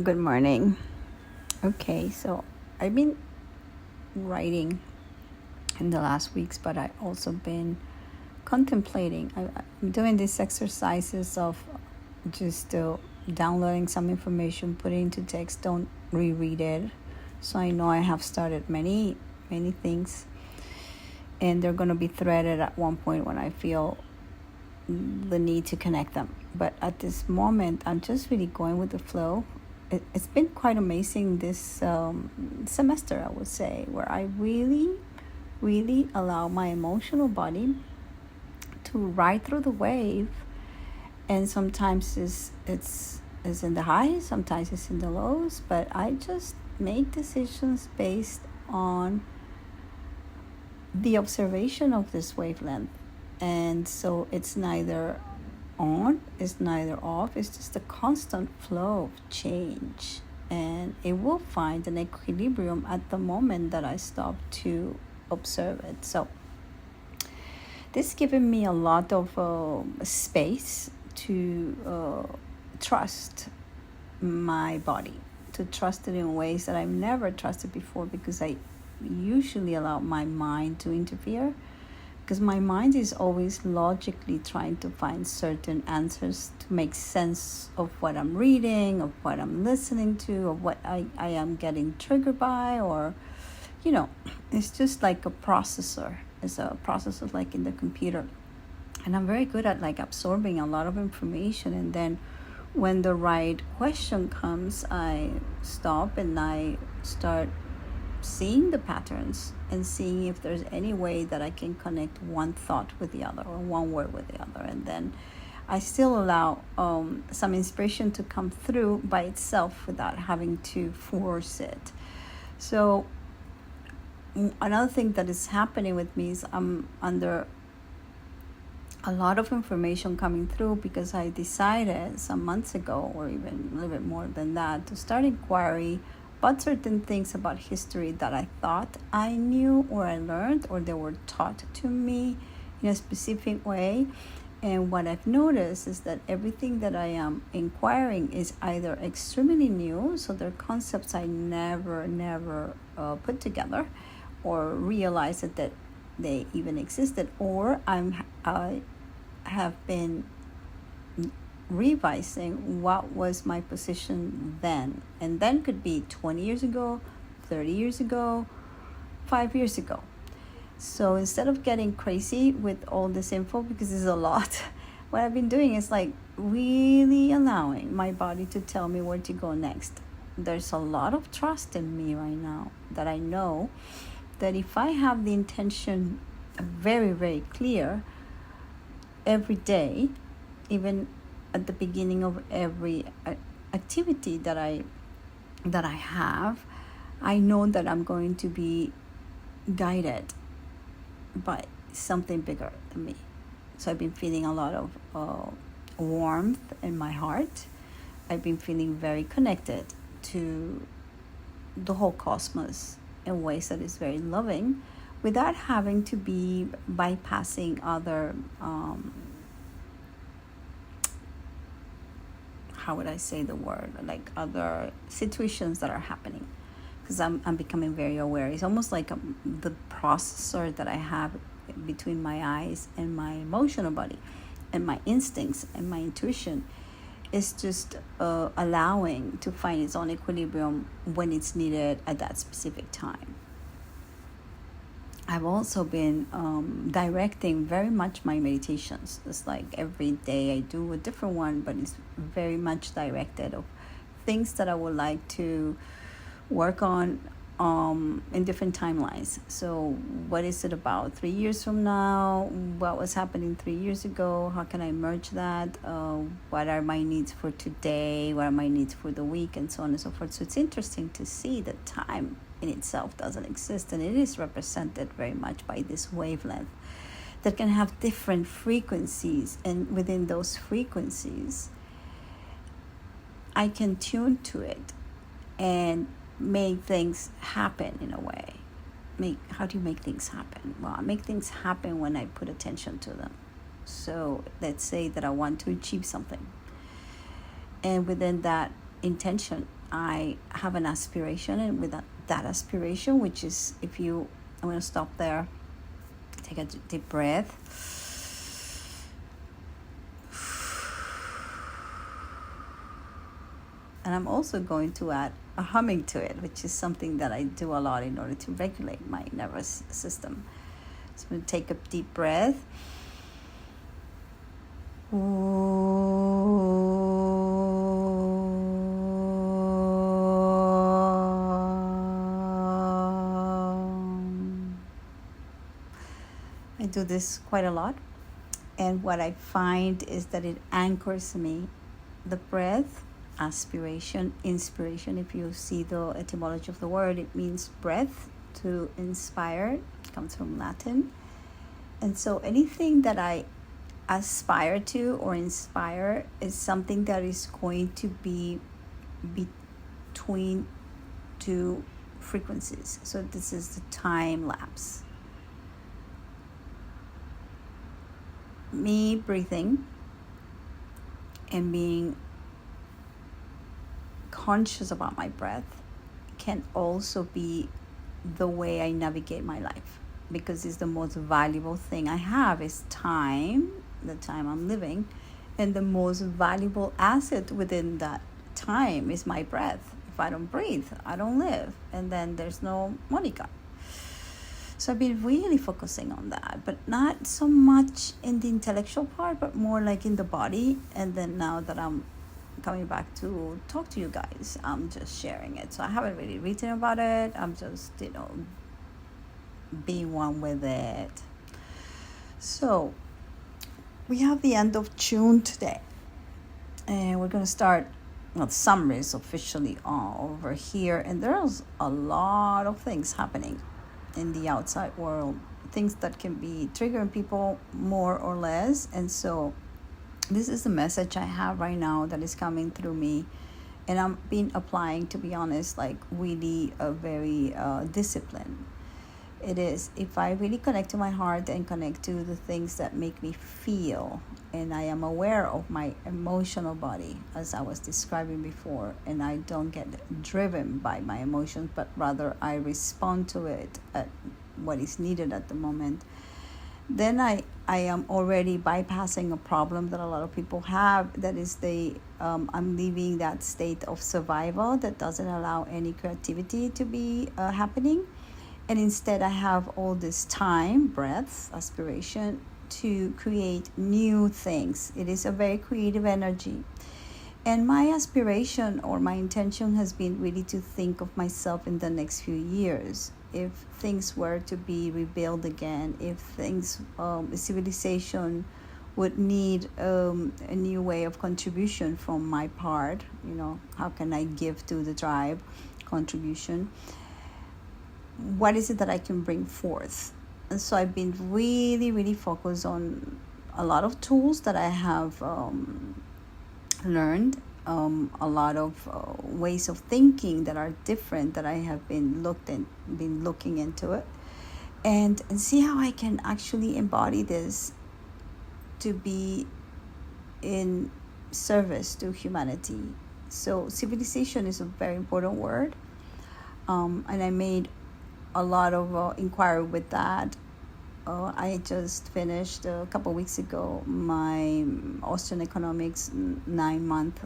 Good morning. Okay, so I've been writing in the last weeks, but I also been contemplating. I'm doing these exercises of just downloading some information, putting into text, don't reread it. So I know I have started many things, and they're going to be threaded at one point when I feel the need to connect them. But at this moment, I'm just really going with the flow. It's been quite amazing this semester, I would say, where I really allow my emotional body to ride through the wave. And sometimes it's in the highs, sometimes it's in the lows, but I just make decisions based on the observation of this wavelength. And so it's neither on, it's neither off, it's just a constant flow of change. And it will find an equilibrium at the moment that I stop to observe it. So this given me a lot of space to trust my body, to trust it in ways that I've never trusted before, because I usually allow my mind to interfere, because my mind is always logically trying to find certain answers to make sense of what I'm reading, of what I'm listening to, of what I am getting triggered by, or it's just like a processor. It's a processor like in the computer, and I'm very good at like absorbing a lot of information, and then when the right question comes, I stop and I start seeing the patterns and seeing if there's any way that I can connect one thought with the other or one word with the other. And then I still allow some inspiration to come through by itself without having to force it. So another thing that is happening with me is I'm under a lot of information coming through, because I decided some months ago, or even a little bit more than that, to start inquiry about certain things about history that I thought I knew, or I learned, or they were taught to me in a specific way. And what I've noticed is that everything that I am inquiring is either extremely new, so they're concepts I never put together or realized that they even existed, or I have been revising what was my position then. And then could be 20 years ago, 30 years ago, 5 years ago. So instead of getting crazy with all this info, because it's a lot, what I've been doing is like really allowing my body to tell me where to go next. There's a lot of trust in me right now that I know that if I have the intention very clear every day, even at the beginning of every activity that I have, I know that I'm going to be guided by something bigger than me. So I've been feeling a lot of warmth in my heart. I've been feeling very connected to the whole cosmos in ways that is very loving, without having to be bypassing other how would I say the word, like other situations that are happening, because I'm becoming very aware. It's almost like the processor that I have between my eyes and my emotional body and my instincts and my intuition is just allowing to find its own equilibrium when it's needed at that specific time. I've also been directing very much my meditations. It's like every day I do a different one, but it's very much directed of things that I would like to work on in different timelines. So what is it about 3 years from now? What was happening 3 years ago? How can I merge that? What are my needs for today? What are my needs for the week? And so on and so forth. So it's interesting to see that time in itself doesn't exist, and it is represented very much by this wavelength that can have different frequencies, and within those frequencies I can tune to it and make things happen in a way. How do you make things happen? Well, I make things happen when I put attention to them. So let's say that I want to achieve something, and within that intention I have an aspiration, and with that aspiration, which is, I'm going to stop there, take a deep breath. And I'm also going to add a humming to it, which is something that I do a lot in order to regulate my nervous system. So I'm going to take a deep breath. I do this quite a lot. And what I find is that it anchors me. The breath, aspiration, inspiration. If you see the etymology of the word, it means breath, to inspire. It comes from Latin. And so anything that I aspire to or inspire is something that is going to be between two frequencies. So this is the time lapse. Me breathing and being conscious about my breath can also be the way I navigate my life, because it's the most valuable thing I have is time, the time I'm living, and the most valuable asset within that time is my breath. If I don't breathe, I don't live, and then there's no Monica. So I've been really focusing on that, but not so much in the intellectual part, but more like in the body. And then now that I'm coming back to talk to you guys, I'm just sharing it. So I haven't really written about it. I'm just, being one with it. So we have the end of June today, and we're going to start, summer is officially over here, and there's a lot of things happening in the outside world, things that can be triggering people more or less. And so this is the message I have right now that is coming through me, and I'm been applying, to be honest, like really a very discipline. It is, if I really connect to my heart and connect to the things that make me feel, and I am aware of my emotional body, as I was describing before, and I don't get driven by my emotions, but rather I respond to it at what is needed at the moment, then I am already bypassing a problem that a lot of people have. That is I'm leaving that state of survival that doesn't allow any creativity to be happening. And instead I have all this time, breath, aspiration, to create new things. It is a very creative energy. And my aspiration or my intention has been really to think of myself in the next few years. If things were to be rebuilt again, if civilization would need a new way of contribution from my part, how can I give to the tribe contribution? What is it that I can bring forth? And so I've been really, really focused on a lot of tools that I have learned, a lot of ways of thinking that are different that I have been looking into it, and see how I can actually embody this to be in service to humanity. So civilization is a very important word, and I made a lot of inquiry with that. I just finished a couple of weeks ago my Austrian economics 9-month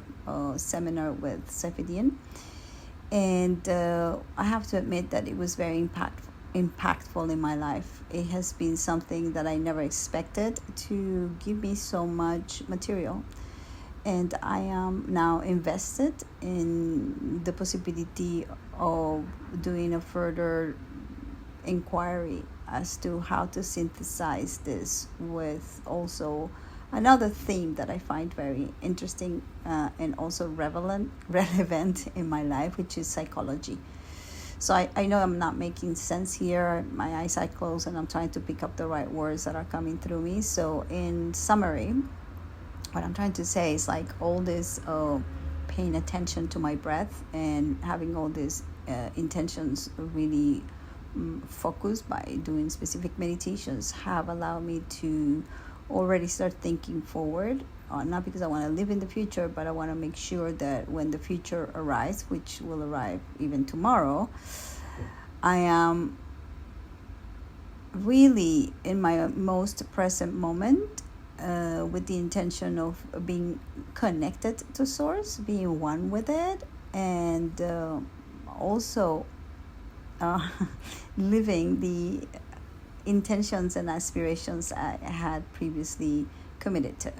seminar with Sefedian, and I have to admit that it was very impactful in my life. It has been something that I never expected to give me so much material, and I am now invested in the possibility of doing a further inquiry as to how to synthesize this with also another theme that I find very interesting and also relevant in my life, which is psychology. So I know I'm not making sense here. My eyes are closed and I'm trying to pick up the right words that are coming through me. So in summary, what I'm trying to say is like all this paying attention to my breath and having all these intentions really focused by doing specific meditations have allowed me to already start thinking forward not because I want to live in the future, but I want to make sure that when the future arrives, which will arrive even tomorrow, I am really in my most present moment, with the intention of being connected to source, being one with it, and also living the intentions and aspirations I had previously committed to.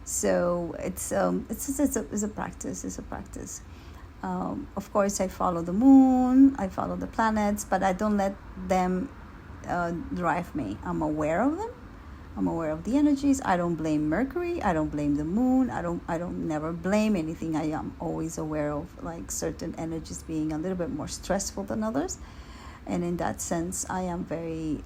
So it's a practice. It's a practice. Of course, I follow the moon, I follow the planets, but I don't let them drive me. I'm aware of them. I'm aware of the energies. I don't blame Mercury. I don't blame the moon. I don't never blame anything. I am always aware of like certain energies being a little bit more stressful than others. And in that sense, I am very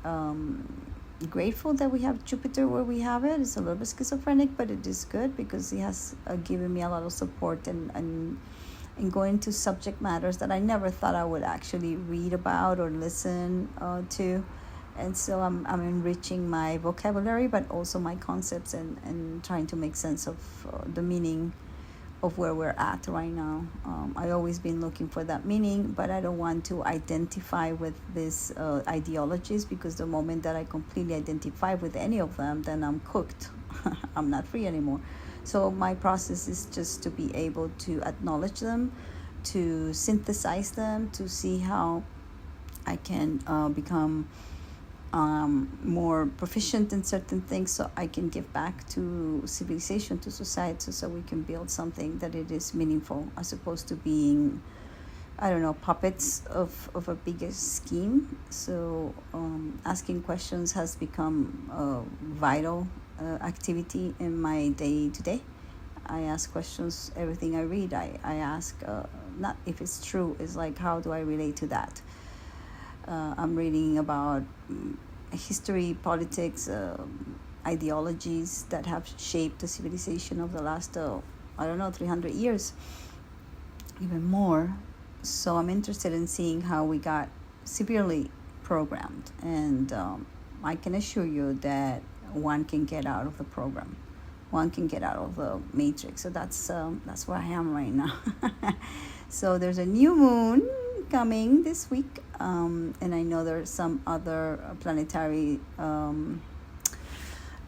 grateful that we have Jupiter where we have it. It's a little bit schizophrenic, but it is good because he has given me a lot of support and going to subject matters that I never thought I would actually read about or listen to. And so I'm enriching my vocabulary, but also my concepts, and trying to make sense of the meaning of where we're at right now. I always been looking for that meaning, but I don't want to identify with these ideologies, because the moment that I completely identify with any of them, then I'm cooked. I'm not free anymore. So my process is just to be able to acknowledge them, to synthesize them, to see how I can become more proficient in certain things, so I can give back to civilization, to society, so we can build something that it is meaningful, as opposed to being, I don't know, puppets of a bigger scheme. So asking questions has become a vital activity in my day-to-day. I ask questions, everything I read, I ask, not if it's true, it's like, how do I relate to that? I'm reading about history, politics, ideologies that have shaped the civilization of the last, 300 years, even more. So I'm interested in seeing how we got severely programmed. And I can assure you that one can get out of the program. One can get out of the matrix. So that's where I am right now. So there's a new moon coming this week, and I know there's some other planetary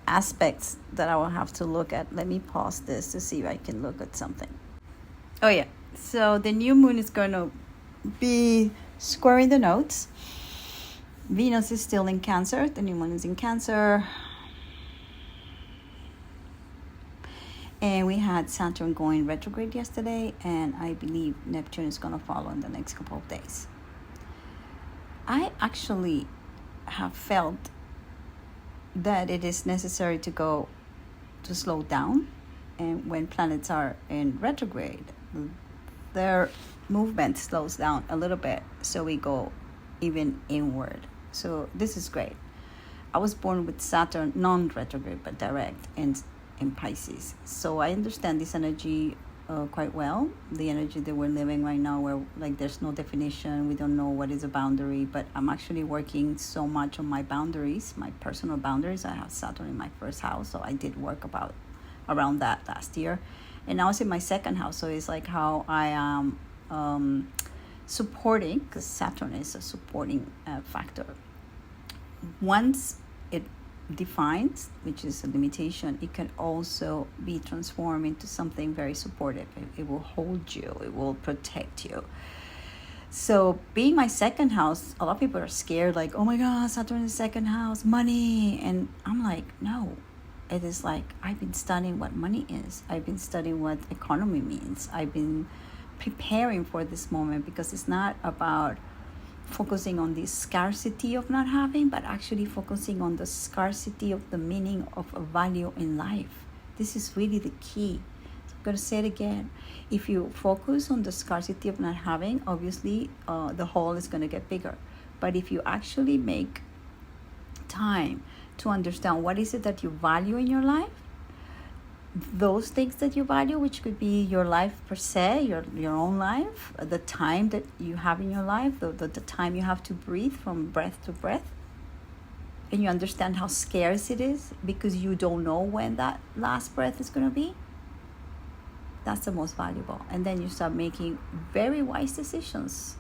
aspects that I will have to look at. Let me pause this to see if I can look at something. Oh yeah, so the new moon is going to be squaring the nodes. Venus is still in Cancer. The new moon is in Cancer. And we had Saturn going retrograde yesterday, and I believe Neptune is going to follow in the next couple of days. I actually have felt that it is necessary to slow down. And when planets are in retrograde, their movement slows down a little bit, so we go even inward. So this is great. I was born with Saturn non-retrograde, but direct, and in Pisces. So I understand this energy quite well. The energy that we're living right now, where like there's no definition, we don't know what is a boundary, but I'm actually working so much on my boundaries, my personal boundaries. I have Saturn in my first house, so I did work around that last year. And now it's in my second house, so it's like how I am supporting, because Saturn is a supporting factor. Once it defines, which is a limitation, it can also be transformed into something very supportive. It will hold you, it will protect you. So being my second house, a lot of people are scared, like, oh my God, Saturn is second house, money. And I'm like, no, it is like, I've been studying what money is. I've been studying what economy means. I've been preparing for this moment, because it's not about focusing on the scarcity of not having, but actually focusing on the scarcity of the meaning of a value in life. This is really the key. So I'm going to say it again. If you focus on the scarcity of not having, obviously the hole is going to get bigger. But if you actually make time to understand what is it that you value in your life, those things that you value, which could be your life per se, your own life, the time that you have in your life, the time you have to breathe from breath to breath, and you understand how scarce it is, because you don't know when that last breath is going to be. That's the most valuable. And then you start making very wise decisions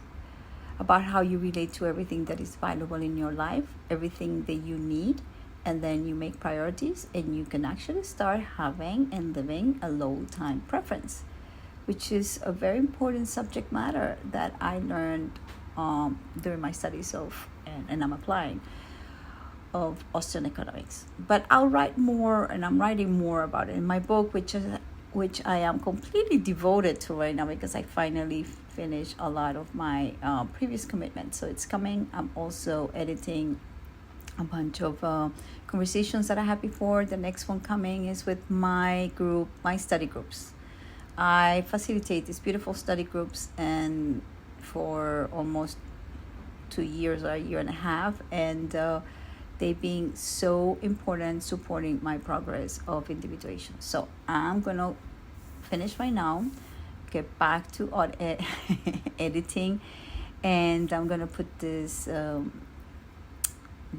about how you relate to everything that is valuable in your life, everything that you need. And then you make priorities, and you can actually start having and living a low time preference, which is a very important subject matter that I learned during my studies of, and I'm applying, of Austrian economics. But I'll write more, and I'm writing more about it in my book, which I am completely devoted to right now, because I finally finished a lot of my previous commitments. So it's coming. I'm also editing a bunch of conversations that I had before. The next one coming is with my group, my study groups. I facilitate these beautiful study groups, and for almost 2 years or a year and a half, and they've been so important supporting my progress of individuation. So I'm gonna finish right now, get back to editing, and I'm gonna put this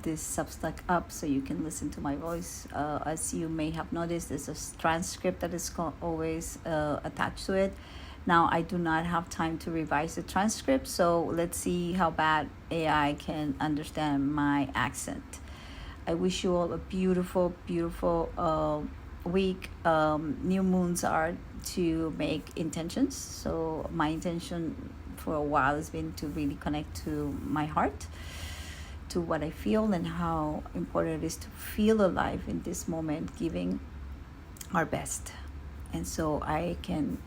Substack up so you can listen to my voice. As you may have noticed, there's a transcript that is always attached to it. Now I do not have time to revise the transcript, so let's see how bad AI can understand my accent. I wish you all a beautiful, beautiful week. New moons are to make intentions. So my intention for a while has been to really connect to my heart, to what I feel, and how important it is to feel alive in this moment, giving our best. And so I can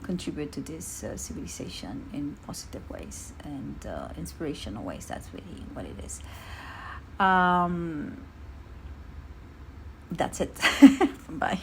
contribute to this civilization in positive ways and inspirational ways. That's really what it is. That's it. Bye.